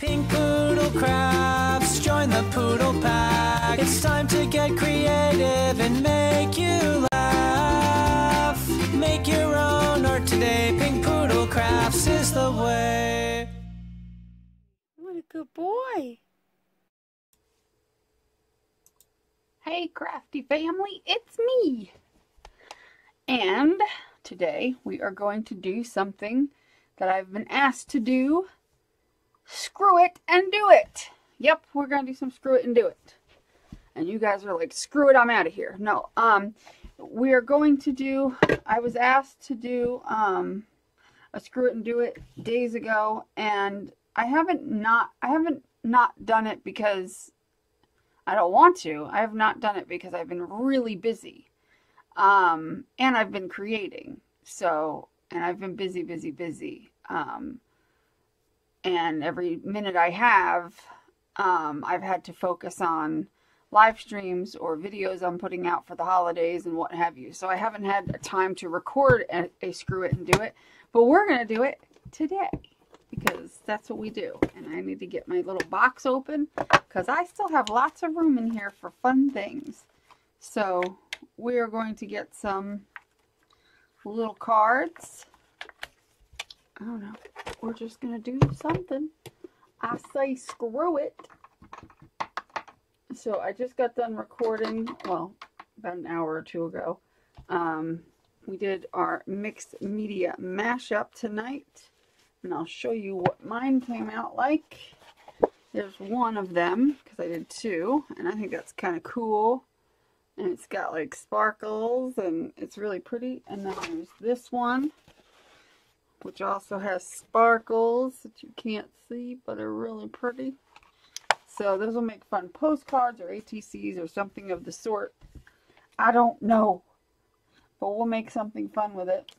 Pink Poodle Crafts, join the Poodle Pack. It's time to get creative and make you laugh. Make your own art today. Pink Poodle Crafts is the way. What a good boy. Hey crafty family, it's me. And today we are going to do something that I've been asked to do. Screw it and do it. Yep, we're going to do some screw it and do it. And you guys are like, screw it, I'm out of here. No, we are going to do, I was asked to do a screw it and do it days ago, and I haven't not done it because I don't want to. I have not done it because I've been really busy. And I've been creating. So, and I've been busy. And every minute I have, I've had to focus on live streams or videos I'm putting out for the holidays and what have you. So I haven't had time to record a screw it and do it. But we're going to do it today because that's what we do. And I need to get my little box open because I still have lots of room in here for fun things. So we are going to get some little cards. I don't know. We're just going to do something. I say screw it. So I just got done recording, well, about an hour or two ago. We did our mixed media mashup tonight. And I'll show you what mine came out like. There's one of them, because I did two. And I think that's kind of cool. And it's got like sparkles, and it's really pretty. And then there's this one, which also has sparkles that you can't see, but are really pretty. So those will make fun postcards or ATCs or something of the sort. I don't know, but we'll make something fun with it.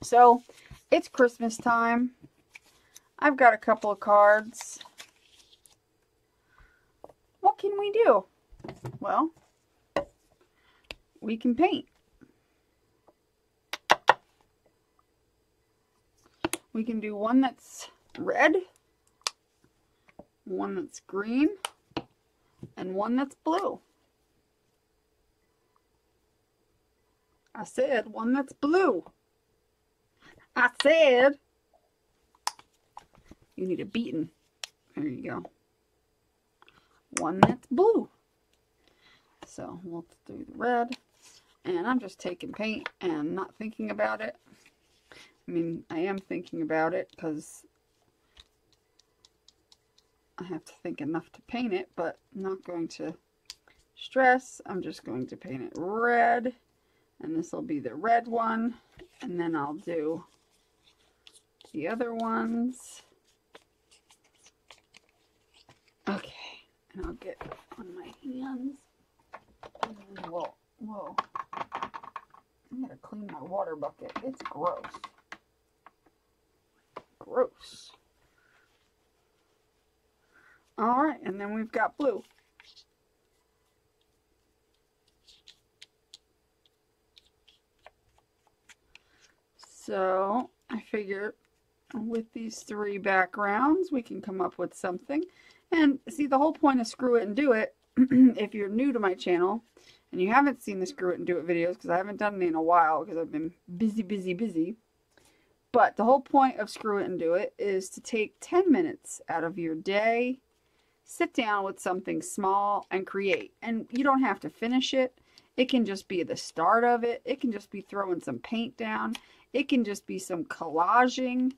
So it's Christmas time. I've got a couple of cards. What can we do? Well, we can paint. We can do one that's red, one that's green, and one that's blue. I said one that's blue. I said you need a beating. There you go. One that's blue. So we'll do the red. And I'm just taking paint and not thinking about it. I mean, I am thinking about it because I have to think enough to paint it, but I'm not going to stress. I'm just going to paint it red, and this will be the red one, and then I'll do the other ones. Okay, and I'll get on my hands. Whoa, whoa. I'm going to clean my water bucket. It's gross. Gross. Alright, and then we've got blue. So, I figure with these three backgrounds, we can come up with something. And see, the whole point of Screw It and Do It, if you're new to my channel, and you haven't seen the Screw It and Do It videos, because I haven't done it in a while, because I've been busy. But the whole point of Screw It and Do It is to take 10 minutes out of your day, sit down with something small, and create. And you don't have to finish it. It can just be the start of it. It can just be throwing some paint down. It can just be some collaging.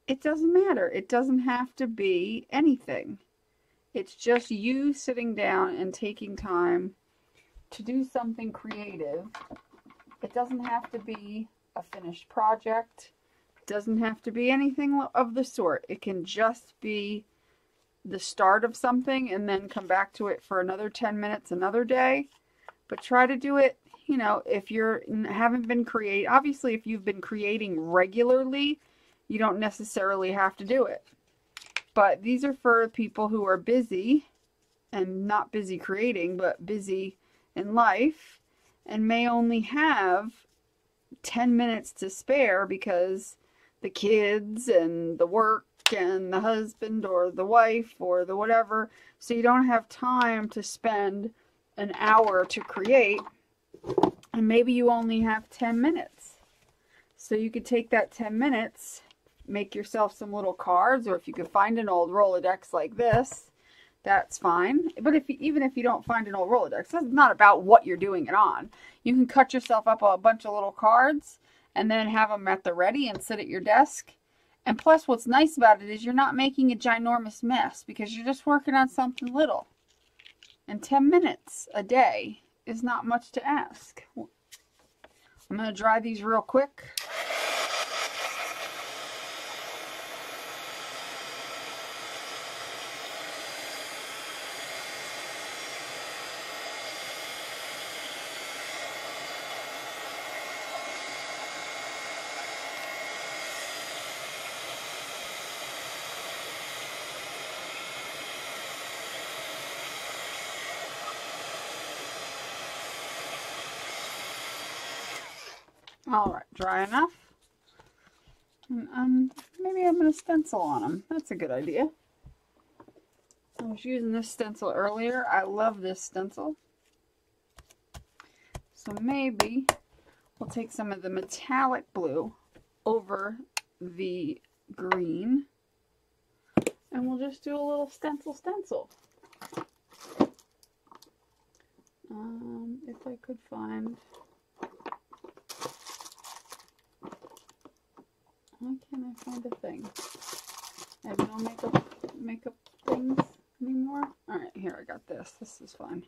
It doesn't matter. It doesn't have to be anything. It's just you sitting down and taking time to do something creative. It doesn't have to be a finished project. It doesn't have to be anything of the sort. It can just be the start of something and then come back to it for another 10 minutes another day. But try to do it, you know, if you haven't been creating. Obviously, if you've been creating regularly, you don't necessarily have to do it. But these are for people who are busy and not busy creating, but busy in life and may only have 10 minutes to spare because the kids and the work and the husband or the wife or the whatever, so you don't have time to spend an hour to create, and maybe you only have 10 minutes. So you could take that 10 minutes, make yourself some little cards, or if you could find an old Rolodex like this, that's fine. But even if you don't find an old Rolodex, that's not about what you're doing it on. You can cut yourself up a bunch of little cards and then have them at the ready and sit at your desk. And plus, what's nice about it is you're not making a ginormous mess because you're just working on something little. And 10 minutes a day is not much to ask. I'm going to dry these real quick. All right, dry enough. And maybe I'm going to stencil on them. That's a good idea. I was using this stencil earlier. I love this stencil. So maybe we'll take some of the metallic blue over the green. And we'll just do a little stencil. If I could find... Why can't I find a thing? I have no makeup things anymore. Alright, here, I got this. This is fun.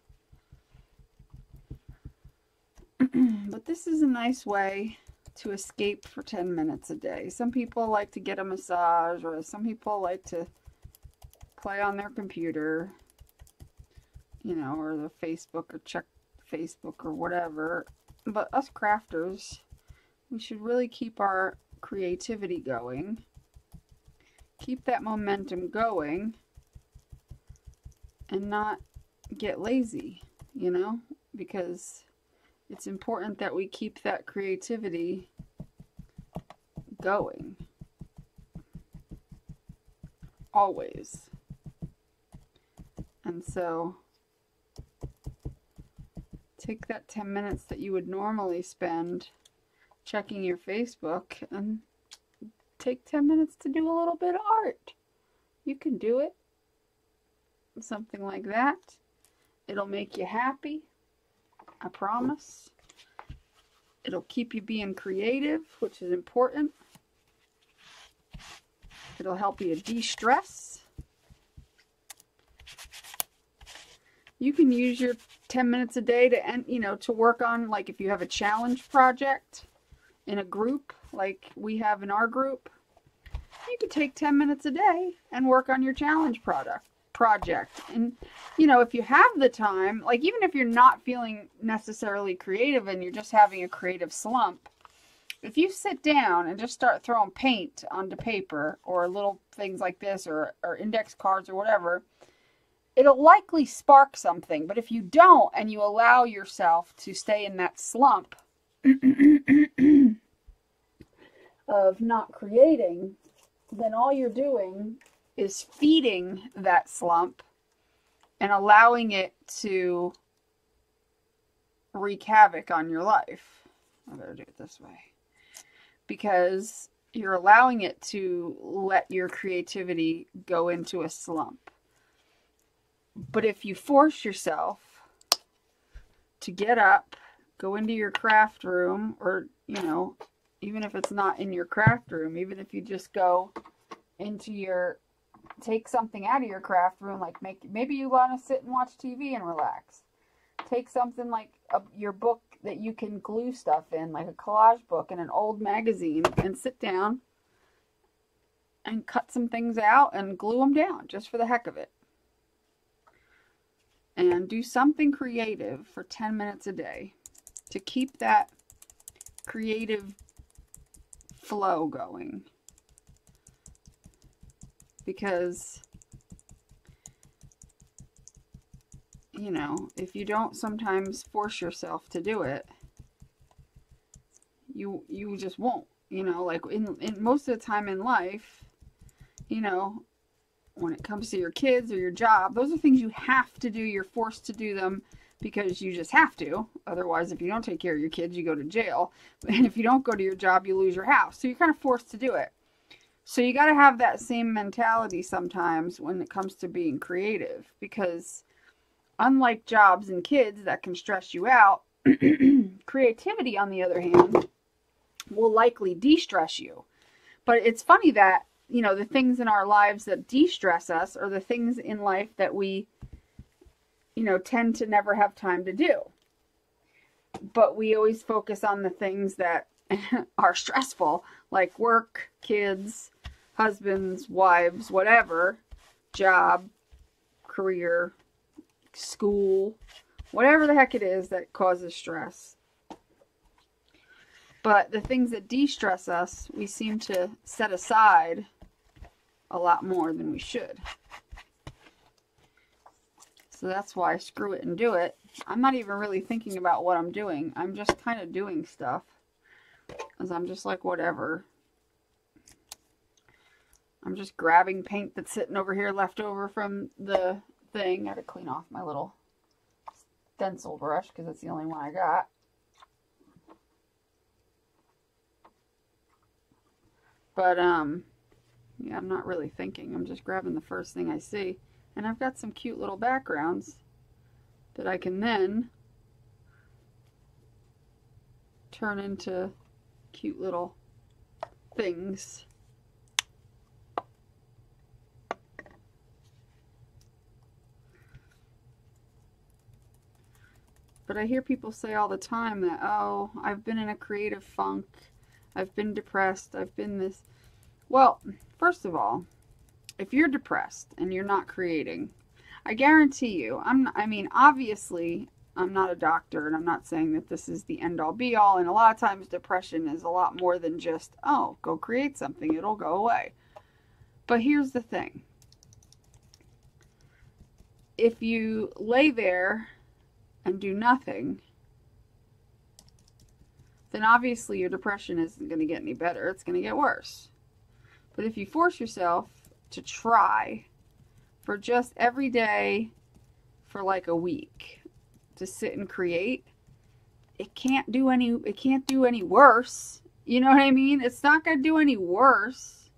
But this is a nice way to escape for 10 minutes a day. Some people like to get a massage, or some people like to play on their computer, you know, or the Facebook, or check Facebook or whatever. But us crafters, we should really keep our creativity going, keep that momentum going, and not get lazy, you know, because it's important that we keep that creativity going always. And so take that 10 minutes that you would normally spend checking your Facebook and take 10 minutes to do a little bit of art. You can do it. Something like that. It'll make you happy. I promise. It'll keep you being creative, which is important. It'll help you de-stress. You can use your 10 minutes a day to end, you know, to work on, like if you have a challenge project in a group like we have in our group, you could take 10 minutes a day and work on your challenge project. And you know, if you have the time, like even if you're not feeling necessarily creative and you're just having a creative slump, if you sit down and just start throwing paint onto paper or little things like this, or index cards or whatever, it'll likely spark something. But if you don't and you allow yourself to stay in that slump of not creating, then all you're doing is feeding that slump and allowing it to wreak havoc on your life. I better do it this way. Because you're allowing it to let your creativity go into a slump. But if you force yourself to get up, go into your craft room, or, you know, even if it's not in your craft room, even if you just go into your, take something out of your craft room, like maybe you want to sit and watch TV and relax. Take something like your book that you can glue stuff in, like a collage book and an old magazine, and sit down and cut some things out and glue them down just for the heck of it. And do something creative for 10 minutes a day to keep that creative flow going. Because, you know, if you don't sometimes force yourself to do it, you just won't. You know, like in most of the time in life, you know, when it comes to your kids or your job, those are things you have to do. You're forced to do them because you just have to. Otherwise, if you don't take care of your kids, you go to jail. And if you don't go to your job, you lose your house. So you're kind of forced to do it. So you got to have that same mentality sometimes when it comes to being creative, because unlike jobs and kids that can stress you out, creativity, on the other hand, will likely de-stress you. But it's funny that, you know, the things in our lives that de-stress us are the things in life that we, you know, tend to never have time to do. But we always focus on the things that are stressful, like work, kids, husbands, wives, whatever, job, career, school, whatever the heck it is that causes stress. But the things that de-stress us, we seem to set aside a lot more than we should. So that's why I screw it and do it. I'm not even really thinking about what I'm doing. I'm just kind of doing stuff. Because I'm just like, whatever. I'm just grabbing paint that's sitting over here left over from the thing. I gotta clean off my little stencil brush because it's the only one I got. But, yeah, I'm not really thinking. I'm just grabbing the first thing I see. And I've got some cute little backgrounds that I can then turn into cute little things. But I hear people say all the time that, oh, I've been in a creative funk. I've been depressed. I've been this. Well, first of all, if you're depressed and you're not creating, I guarantee you, I mean, obviously, I'm not a doctor and I'm not saying that this is the end all be all. And a lot of times depression is a lot more than just, oh, go create something. It'll go away. But here's the thing. If you lay there and do nothing, then obviously your depression isn't going to get any better. It's going to get worse. But if you force yourself to try for just every day for like a week to sit and create, it can't do any worse. You know what I mean? It's not going to do any worse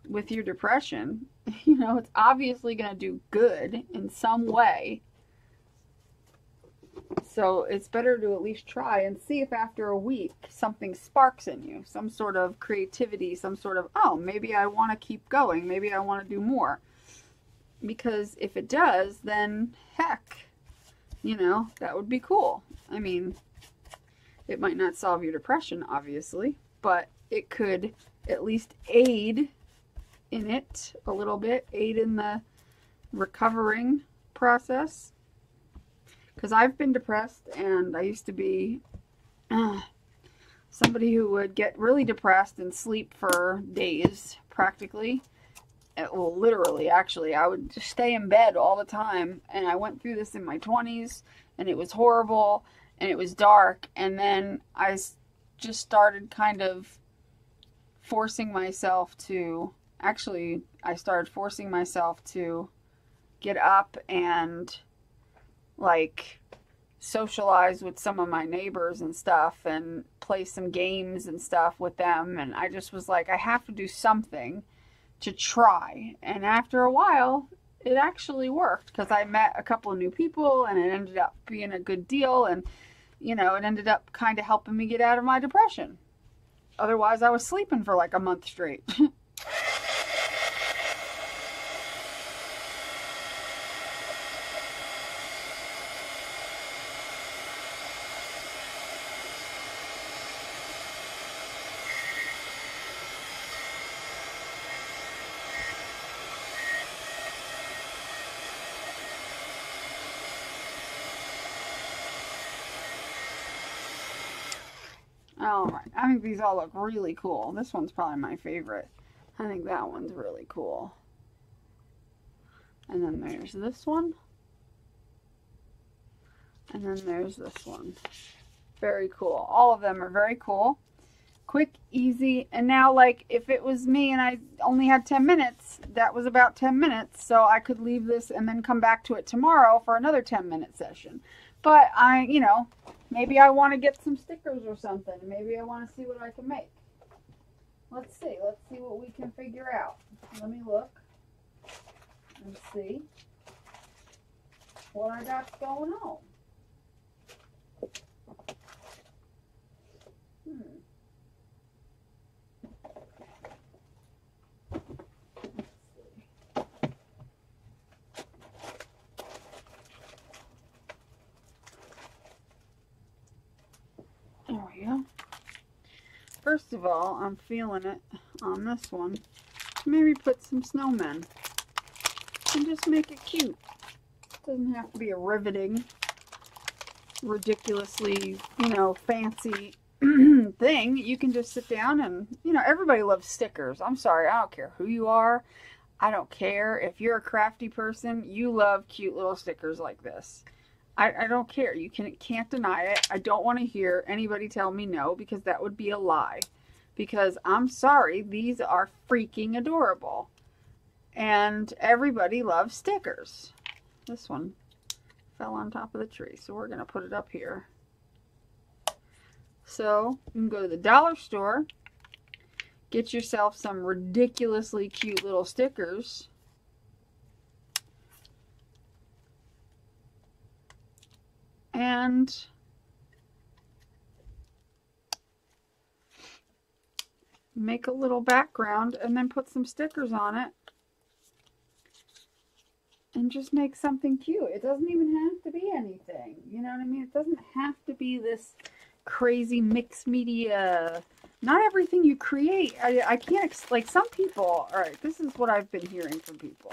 with your depression. You know, it's obviously going to do good in some way. So it's better to at least try and see if after a week something sparks in you, some sort of creativity, some sort of, oh, maybe I want to keep going, maybe I want to do more. Because if it does, then heck, you know, that would be cool. I mean, it might not solve your depression, obviously, but it could at least aid in it a little bit, aid in the recovering process. Because I've been depressed, and I used to be somebody who would get really depressed and sleep for days, practically. Well, literally, actually. I would just stay in bed all the time, and I went through this in my 20s, and it was horrible, and it was dark, and then I just started kind of forcing myself to, actually, I started forcing myself to get up and like socialize with some of my neighbors and stuff and play some games and stuff with them. And I just was like, I have to do something to try. And after a while, it actually worked because I met a couple of new people and it ended up being a good deal. And, you know, it ended up kind of helping me get out of my depression. Otherwise, I was sleeping for like a month straight. Alright, I think these all look really cool. This one's probably my favorite. I think that one's really cool. And then there's this one. And then there's this one. Very cool. All of them are very cool. Quick, easy. And now, like, if it was me and I only had 10 minutes, that was about 10 minutes. So I could leave this and then come back to it tomorrow for another 10-minute session. But you know, maybe I want to get some stickers or something. Maybe I want to see what I can make. Let's see. Let's see what we can figure out. Let me look and see what I got going on. There we go. First of all, I'm feeling it on this one. Maybe put some snowmen and just make it cute. Doesn't have to be a riveting, ridiculously, you know, fancy thing. You can just sit down and, you know, everybody loves stickers. I'm sorry, I don't care who you are. I don't care. If you're a crafty person, you love cute little stickers like this. I don't care. You can't deny it. I don't want to hear anybody tell me no, because that would be a lie. Because I'm sorry, these are freaking adorable. And everybody loves stickers. This one fell on top of the tree, so we're going to put it up here. So you can go to the dollar store, get yourself some ridiculously cute little stickers. And make a little background and then put some stickers on it. And just make something cute. It doesn't even have to be anything. You know what I mean? It doesn't have to be this crazy mixed media. Not everything you create. I can't, like some people, alright, this is what I've been hearing from people.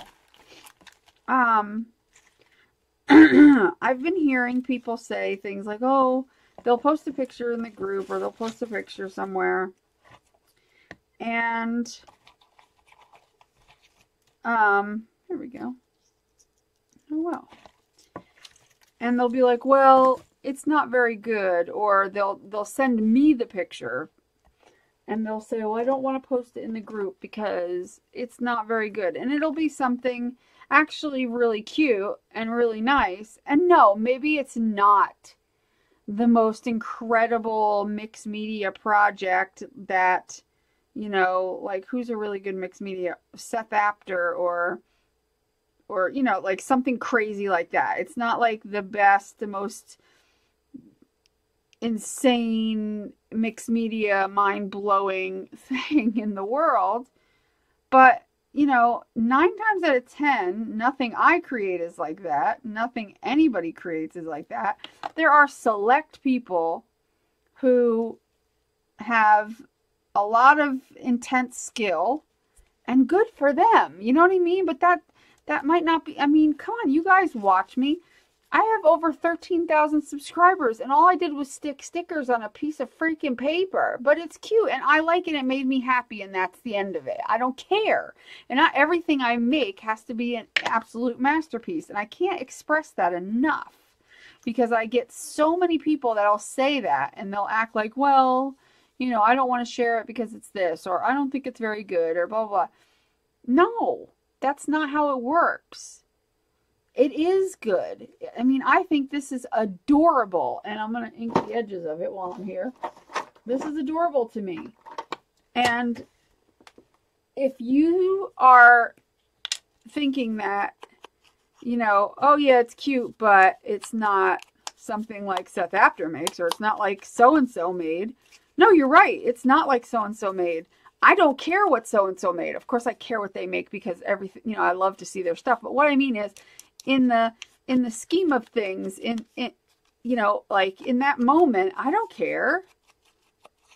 I've been hearing people say things like, oh, they'll post a picture in the group or they'll post a picture somewhere. And, here we go. Oh, wow. And they'll be like, well, it's not very good. Or they'll send me the picture. And they'll say, well, I don't want to post it in the group because it's not very good. And it'll be something actually really cute and really nice. And no, maybe it's not the most incredible mixed media project that, you know, like who's a really good mixed media? Seth Apter or you know, like something crazy like that. It's not like the best, the most insane mixed media mind-blowing thing in the world. But, you know, 9 times out of 10, nothing I create is like that. Nothing anybody creates is like that. There are select people who have a lot of intense skill, and good for them. You know what I mean? But that might not be, I mean, come on, you guys watch me. I have over 13,000 subscribers, and all I did was stick stickers on a piece of freaking paper. But it's cute, and I like it. It made me happy, and that's the end of it. I don't care. And not everything I make has to be an absolute masterpiece, and I can't express that enough. Because I get so many people that'll say that, and they'll act like, well, you know, I don't want to share it because it's this, or I don't think it's very good, or blah, blah, blah. No, that's not how it works. It is good. I mean, I think this is adorable. And I'm going to ink the edges of it while I'm here. This is adorable to me. And if you are thinking that, you know, oh yeah, it's cute, but it's not something like Seth Apter makes, or it's not like so-and-so made. No, you're right. It's not like so-and-so made. I don't care what so-and-so made. Of course, I care what they make because everything, you know, I love to see their stuff. But what I mean is, in the scheme of things, in you know, like in that moment, I don't care.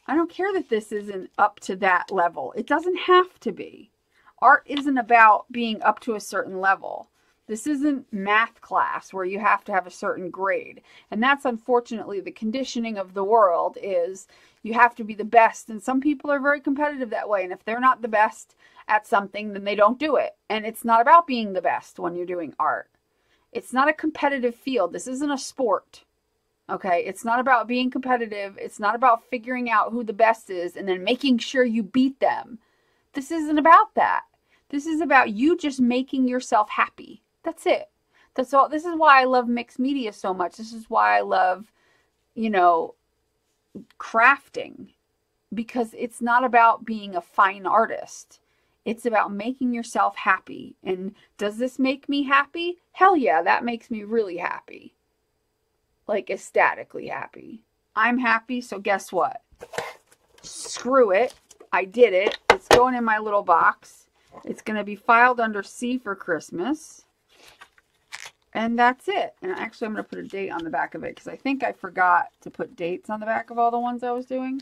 I don't care that this isn't up to that level. It doesn't have to be. Art isn't about being up to a certain level. This isn't math class where you have to have a certain grade. And that's unfortunately the conditioning of the world, is you have to be the best. And some people are very competitive that way. And if they're not the best at something, then they don't do it. And it's not about being the best when you're doing art. It's not a competitive field. This isn't a sport. Okay, it's not about being competitive. It's not about figuring out who the best is and then making sure you beat them. This isn't about that. This is about you just making yourself happy. That's it. That's all. This is why I love mixed media so much. This is why I love, you know, crafting, because it's not about being a fine artist. It's about making yourself happy. And does this make me happy? Hell yeah, that makes me really happy. Like ecstatically happy. I'm happy, so guess what? Screw it. I did it. It's going in my little box. It's going to be filed under C for Christmas. And that's it. And actually, I'm going to put a date on the back of it because I think I forgot to put dates on the back of all the ones I was doing.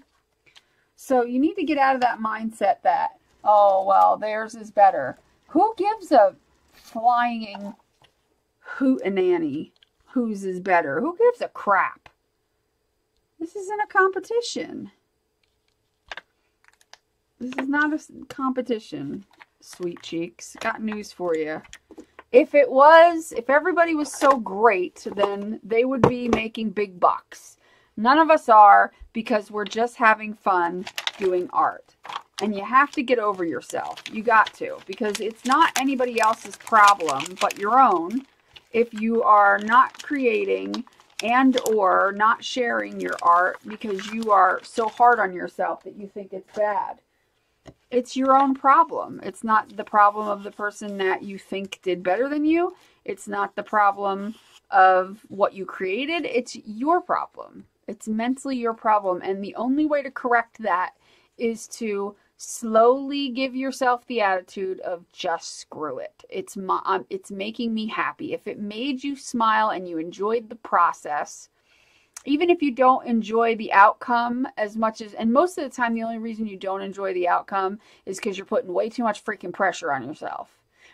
So you need to get out of that mindset that, oh, well, theirs is better. Who gives a flying hootenanny whose is better? Who gives a crap? This isn't a competition. This is not a competition, sweet cheeks. Got news for you. If everybody was so great, then they would be making big bucks. None of us are, because we're just having fun doing art. And you have to get over yourself. You got to, because it's not anybody else's problem but your own if you are not creating and or not sharing your art because you are so hard on yourself that you think it's bad. It's your own problem. It's not the problem of the person that you think did better than you. It's not the problem of what you created. It's your problem. It's mentally your problem. And the only way to correct that is to slowly give yourself the attitude of just screw it. It's making me happy. If it made you smile and you enjoyed the process, even if you don't enjoy the outcome as much as, and most of the time the only reason you don't enjoy the outcome is because you're putting way too much freaking pressure on yourself,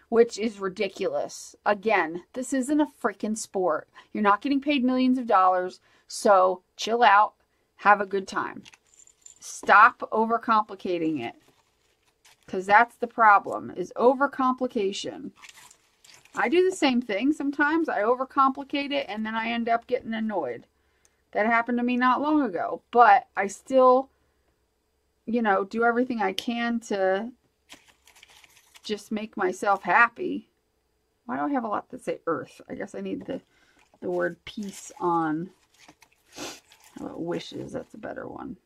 which is ridiculous. Again, this isn't a freaking sport. You're not getting paid millions of dollars, so chill out, have a good time. Stop overcomplicating it, because that's the problem, is overcomplication. I do the same thing sometimes. I overcomplicate it and then I end up getting annoyed. That happened to me not long ago, but I still, do everything I can to just make myself happy. Why do I have a lot that say earth? I guess I need the word peace on. How about wishes? That's a better one.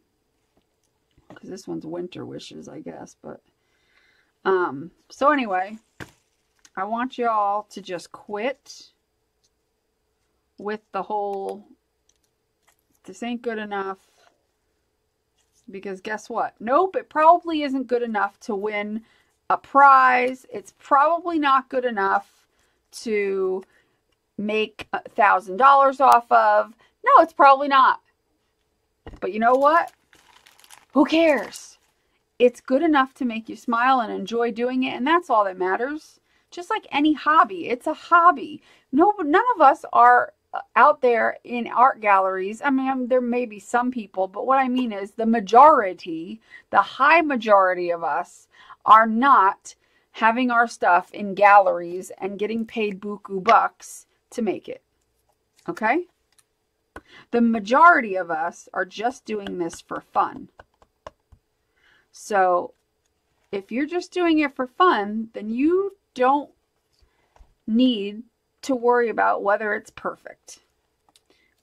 Because this one's winter wishes, I guess. But, so anyway, I want y'all to just quit with the whole, this ain't good enough, because guess what? Nope, it probably isn't good enough to win a prize. It's probably not good enough to make $1,000 off of. No, it's probably not. But you know what? Who cares? It's good enough to make you smile and enjoy doing it, and that's all that matters. Just like any hobby, it's a hobby. None of us are out there in art galleries. I mean, there may be some people, but what I mean is the majority, the high majority of us are not having our stuff in galleries and getting paid buku bucks to make it. Okay? The majority of us are just doing this for fun. So if you're just doing it for fun, then you don't need to worry about whether it's perfect.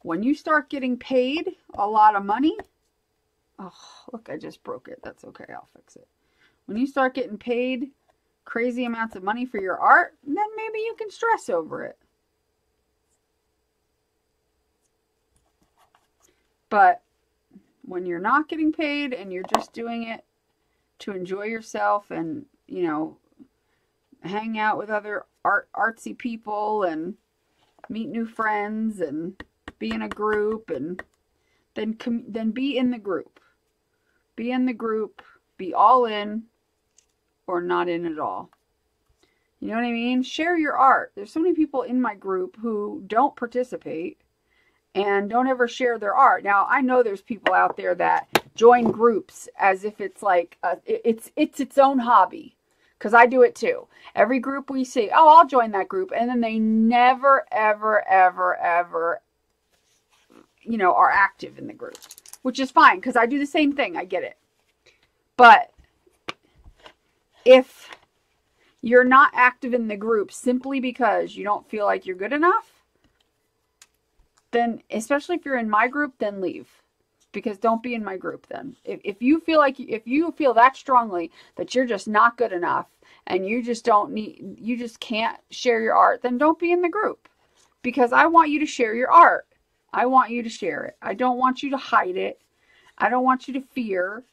When you start getting paid a lot of money, oh, look, I just broke it. That's okay. I'll fix it. When you start getting paid crazy amounts of money for your art, then maybe you can stress over it. But when you're not getting paid and you're just doing it to enjoy yourself and, hang out with other artsy people and meet new friends and be in a group, and then be in the group. Be in the group, be all in or not in at all. You know what I mean? Share your art. There's so many people in my group who don't participate and don't ever share their art. Now, I know there's people out there that join groups as if it's like it's its own hobby. Because I do it too. Every group we see, oh, I'll join that group. And then they never, ever, ever, ever, you know, are active in the group, which is fine because I do the same thing. I get it. But if you're not active in the group simply because you don't feel like you're good enough, then, especially if you're in my group, then leave. Because don't be in my group then. If you feel like, if you feel that strongly that you're just not good enough and you just can't share your art, then don't be in the group. Because I want you to share your art. I want you to share it. I don't want you to hide it. I don't want you to fear.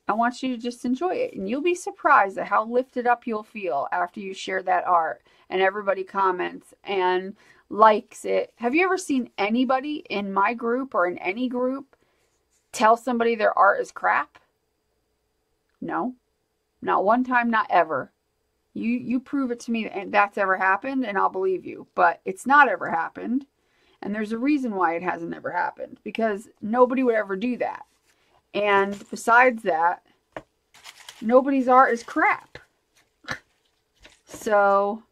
I want you to just enjoy it. And you'll be surprised at how lifted up you'll feel after you share that art and everybody comments and likes it. Have you ever seen anybody in my group or in any group tell somebody their art is crap? No. Not one time, not ever. You prove it to me and that's ever happened and I'll believe you. But it's not ever happened. And there's a reason why it hasn't ever happened. Because nobody would ever do that. And besides that, nobody's art is crap. So,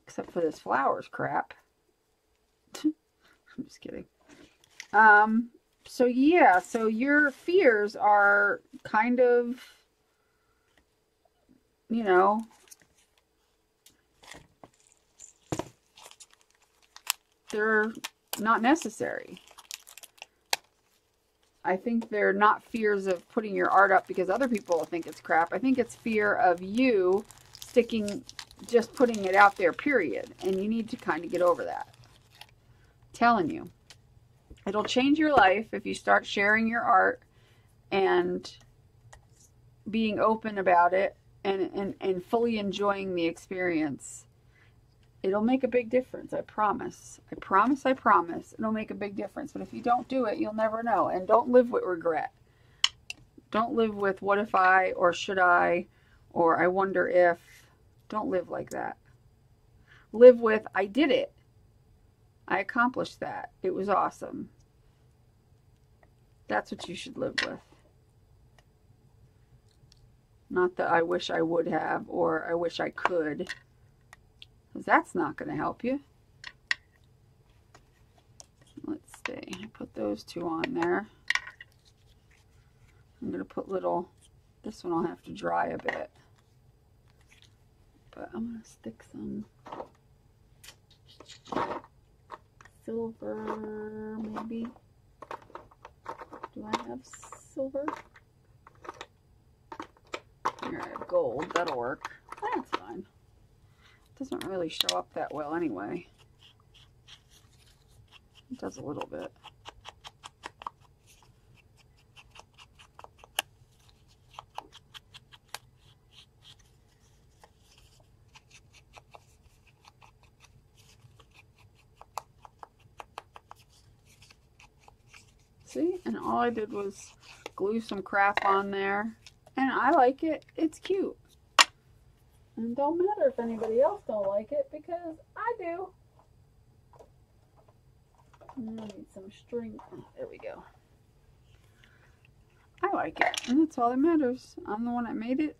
except for this flower's crap. I'm just kidding. So yeah, so your fears are kind of, you know, they're not necessary. I think they're not fears of putting your art up because other people will think it's crap. I think it's fear of you just putting it out there, period. And you need to kind of get over that. I'm telling you. It'll change your life if you start sharing your art and being open about it and fully enjoying the experience. It'll make a big difference, I promise. I promise, I promise. It'll make a big difference. But if you don't do it, you'll never know. And don't live with regret. Don't live with what if I, or should I, or I wonder if. Don't live like that. Live with, I did it. I accomplished that. It was awesome. That's what you should live with. Not that I wish I would have, or I wish I could. Because that's not going to help you. Let's see. I put those two on there. I'm going to put little... This one I'll have to dry a bit. But I'm going to stick some silver, maybe. Do I have silver? Here, I have gold. That'll work. That's fine. Doesn't really show up that well anyway. It does a little bit. See? And all I did was glue some crap on there. And I like it. It's cute. And don't matter if anybody else don't like it, because I do. And I need some string. Oh, there we go. I like it. And that's all that matters. I'm the one that made it.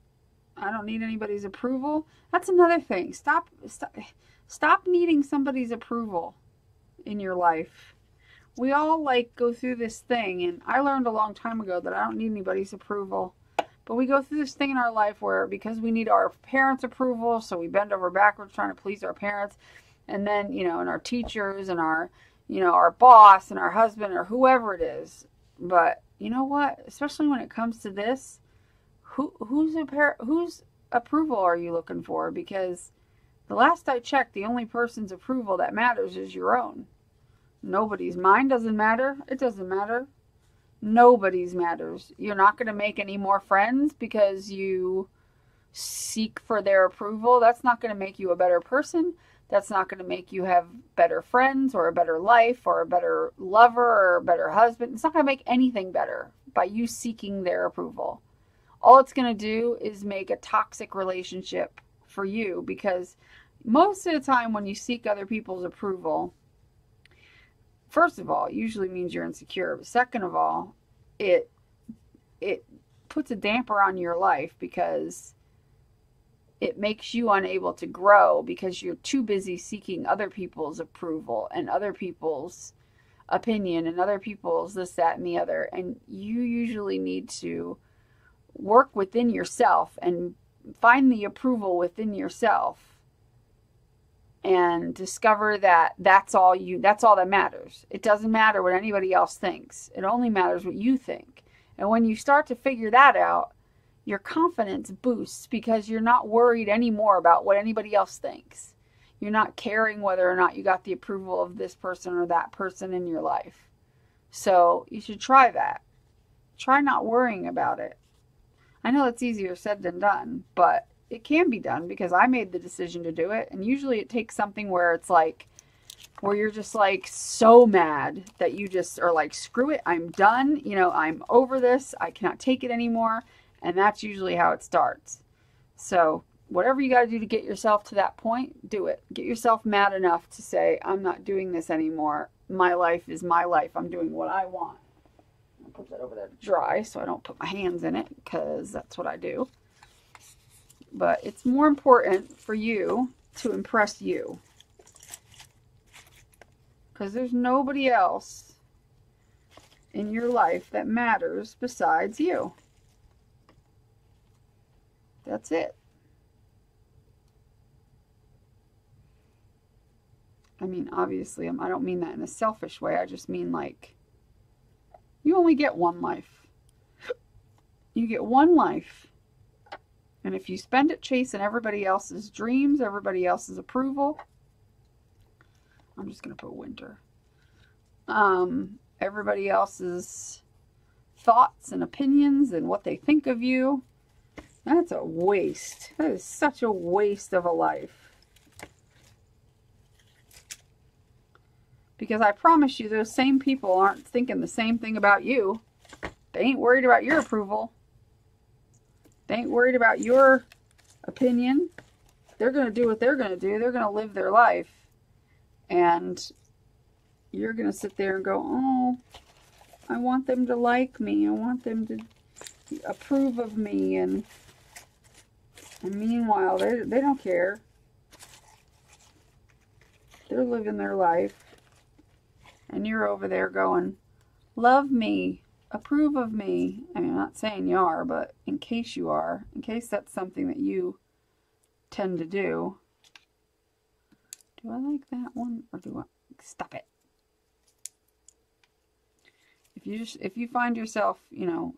I don't need anybody's approval. That's another thing. Stop needing somebody's approval in your life. We all like go through this thing, and I learned a long time ago that I don't need anybody's approval. But we go through this thing in our life where, because we need our parents' approval, so we bend over backwards trying to please our parents, and then, you know, and our teachers and our, you know, our boss and our husband or whoever it is. But you know what? Especially when it comes to this, whose approval are you looking for? Because the last I checked, the only person's approval that matters is your own. Nobody's. Mine doesn't matter. It doesn't matter. Nobody's matters. You're not going to make any more friends because you seek for their approval. That's not going to make you a better person. That's not going to make you have better friends or a better life or a better lover or a better husband. It's not going to make anything better by you seeking their approval. All it's going to do is make a toxic relationship for you, because most of the time when you seek other people's approval, first of all, it usually means you're insecure. But second of all, it puts a damper on your life, because it makes you unable to grow because you're too busy seeking other people's approval and other people's opinion and other people's this, that, and the other. And you usually need to work within yourself and find the approval within yourself and discover that that's all that matters. It doesn't matter what anybody else thinks. It only matters what you think. And when you start to figure that out, your confidence boosts because you're not worried anymore about what anybody else thinks. You're not caring whether or not you got the approval of this person or that person in your life. So you should try that. Try not worrying about it. I know it's easier said than done, but it can be done because I made the decision to do it. And usually it takes something where it's like, where you're just like so mad that you just are like, screw it, I'm done. You know, I'm over this. I cannot take it anymore. And that's usually how it starts. So whatever you got to do to get yourself to that point, do it. Get yourself mad enough to say, I'm not doing this anymore. My life is my life. I'm doing what I want. I'll put that over there to dry so I don't put my hands in it because that's what I do. But it's more important for you to impress you. Because there's nobody else in your life that matters besides you. That's it. I mean, obviously, I don't mean that in a selfish way. I just mean like, you only get one life. You get one life. And if you spend it chasing everybody else's dreams, everybody else's approval, I'm just going to put winter. Everybody else's thoughts and opinions and what they think of you, that's a waste. That is such a waste of a life. Because I promise you, those same people aren't thinking the same thing about you. They ain't worried about your approval. They ain't worried about your opinion. They're going to do what they're going to do. They're going to live their life. And you're going to sit there and go, oh, I want them to like me. I want them to approve of me. And meanwhile, they don't care. They're living their life. And you're over there going, love me, approve of me. I mean, I'm not saying you are, but in case you are, in case that's something that you tend to do. Do I like that one? Or do I? Stop it. If you find yourself, you know,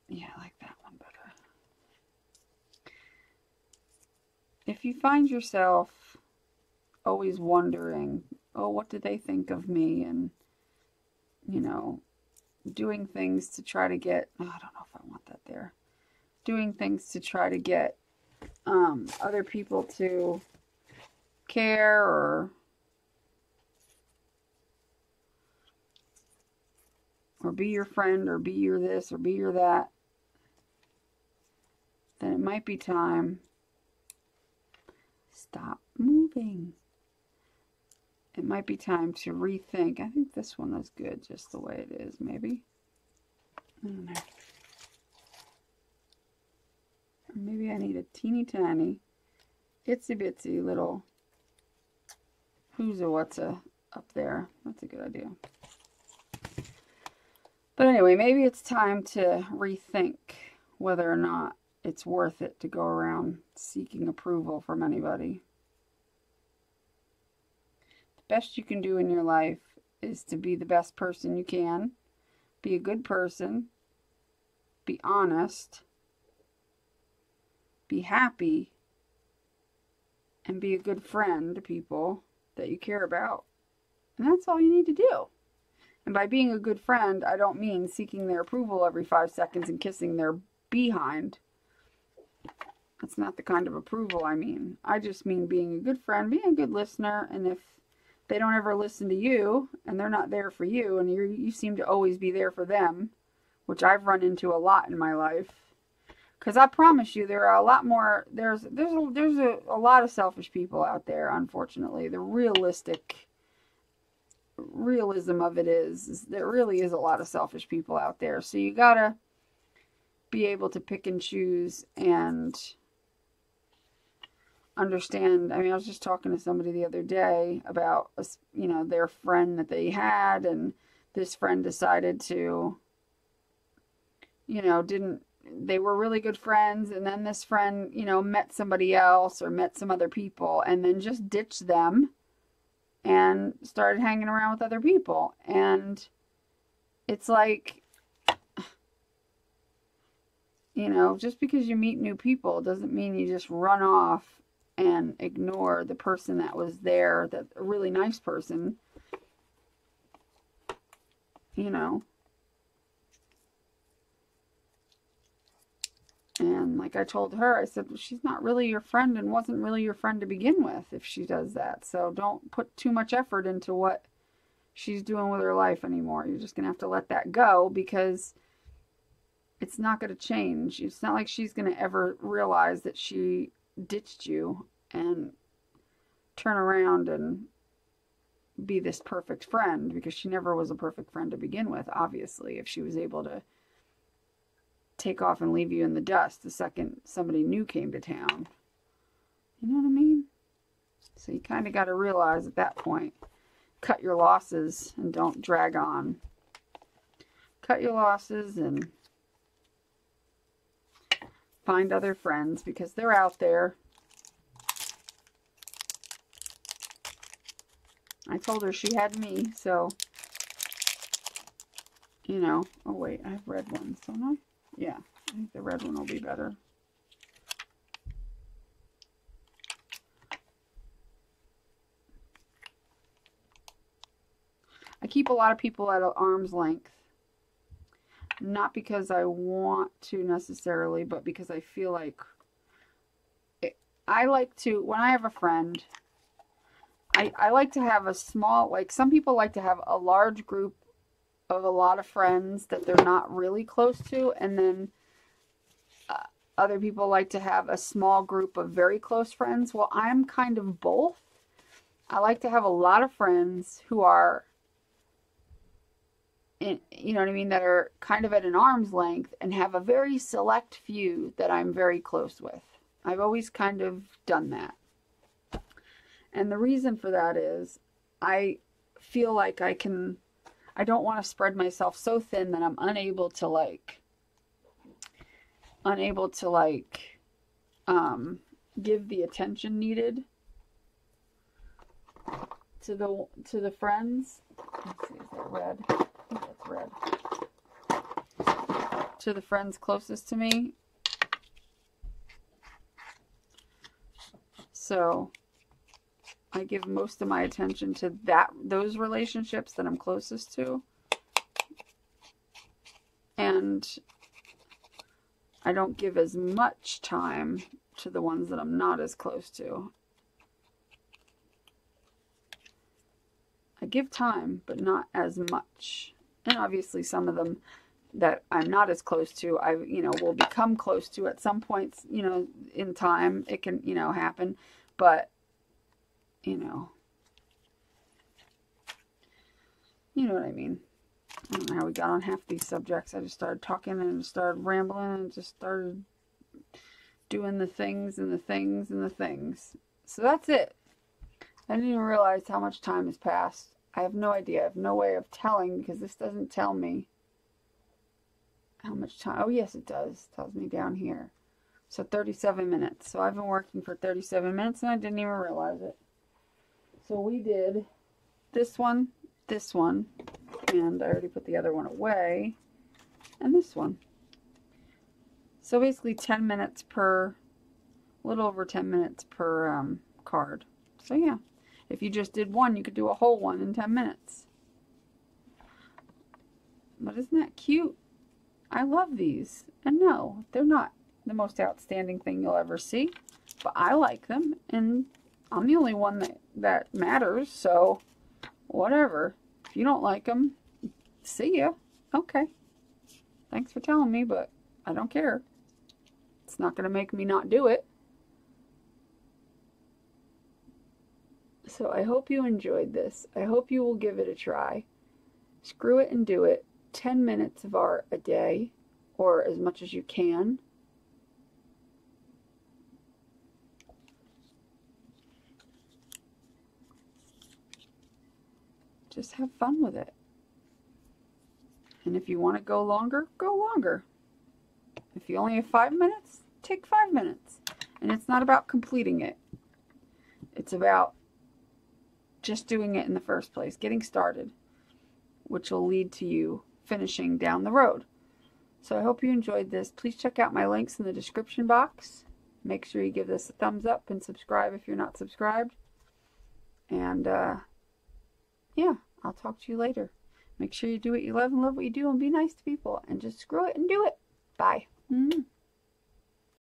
yeah, I like that one better. If you find yourself always wondering, oh, what do they think of me? And, you know, doing things to try to get, oh, I don't know if I want that there. Doing things to try to get other people to care or be your friend or be your this or be your that, then it might be time. Stop moving. It might be time to rethink. I think this one is good just the way it is, maybe. I don't know. Or maybe I need a teeny tiny, itsy bitsy little who's a what's a up there. That's a good idea. But anyway, maybe it's time to rethink whether or not it's worth it to go around seeking approval from anybody. The best you can do in your life is to be the best person you can. Be a good person. Be honest. Be happy. And be a good friend to people that you care about. And that's all you need to do. And by being a good friend, I don't mean seeking their approval every 5 seconds and kissing their behind. That's not the kind of approval I mean. I just mean being a good friend, being a good listener, and if they don't ever listen to you, and they're not there for you, and you seem to always be there for them, which I've run into a lot in my life. Because I promise you, there are a lot more, there's a lot of selfish people out there, unfortunately. The realism of it is there really is a lot of selfish people out there. So you gotta be able to pick and choose and understand. I mean, I was just talking to somebody the other day about, you know, their friend that they had, and this friend decided to, you know, they were really good friends, and then this friend, you know, met somebody else or met some other people and then just ditched them and started hanging around with other people. And it's like, you know, just because you meet new people doesn't mean you just run off and ignore the person that was there, that a really nice person, you know. And like I told her, I said, well, she's not really your friend and wasn't really your friend to begin with if she does that. So don't put too much effort into what she's doing with her life anymore. You're just going to have to let that go, because it's not going to change. It's not like she's going to ever realize that she ditched you and turn around and be this perfect friend, because she never was a perfect friend to begin with, obviously, if she was able to take off and leave you in the dust the second somebody new came to town. You know what I mean? So you kind of got to realize at that point, cut your losses and don't drag on. Cut your losses and find other friends, because they're out there. I told her she had me, so, you know. Oh wait, I have red ones, don't I? Yeah, I think the red one will be better. I keep a lot of people at arm's length. Not because I want to necessarily, but because I feel like I like to, when I have a friend, I like to have a small, like some people like to have a large group of a lot of friends that they're not really close to, and then other people like to have a small group of very close friends. Well, I'm kind of both. I like to have a lot of friends who are, you know what I mean, that are kind of at an arm's length, and have a very select few that I'm very close with. I've always kind of done that. And the reason for that is I feel like I don't want to spread myself so thin that I'm unable to give the attention needed to the friends. Let's see, is that red? I think that's red. To the friends closest to me. So I give most of my attention to those relationships that I'm closest to. And I don't give as much time to the ones that I'm not as close to. I give time, but not as much. And obviously some of them that I'm not as close to, will become close to at some points, in time. It can, happen. But, you know what I mean. I don't know how we got on half these subjects. I just started talking and started rambling and just started doing the things and the things and the things. So that's it. I didn't even realize how much time has passed. I have no idea. I have no way of telling, because this doesn't tell me how much time. Oh, yes, it does. It tells me down here. So 37 minutes. So I've been working for 37 minutes and I didn't even realize it. So we did this one, and I already put the other one away, and this one. So basically 10 minutes per, a little over 10 minutes per card. So yeah, if you just did one, you could do a whole one in 10 minutes. But isn't that cute? I love these. And no, they're not the most outstanding thing you'll ever see, but I like them, and I'm the only one that matters, so whatever. If you don't like them, see ya. Okay. Thanks for telling me, but I don't care. It's not going to make me not do it. So I hope you enjoyed this. I hope you will give it a try. Screw it and do it. 10 minutes of art a day, or as much as you can. Just have fun with it. And if you want to go longer, go longer. If you only have 5 minutes, take 5 minutes. And it's not about completing it. It's about just doing it in the first place, getting started, which will lead to you finishing down the road. So I hope you enjoyed this. Please check out my links in the description box. Make sure you give this a thumbs up and subscribe if you're not subscribed. And yeah, I'll talk to you later. Make sure you do what you love and love what you do and be nice to people. And just screw it and do it. Bye.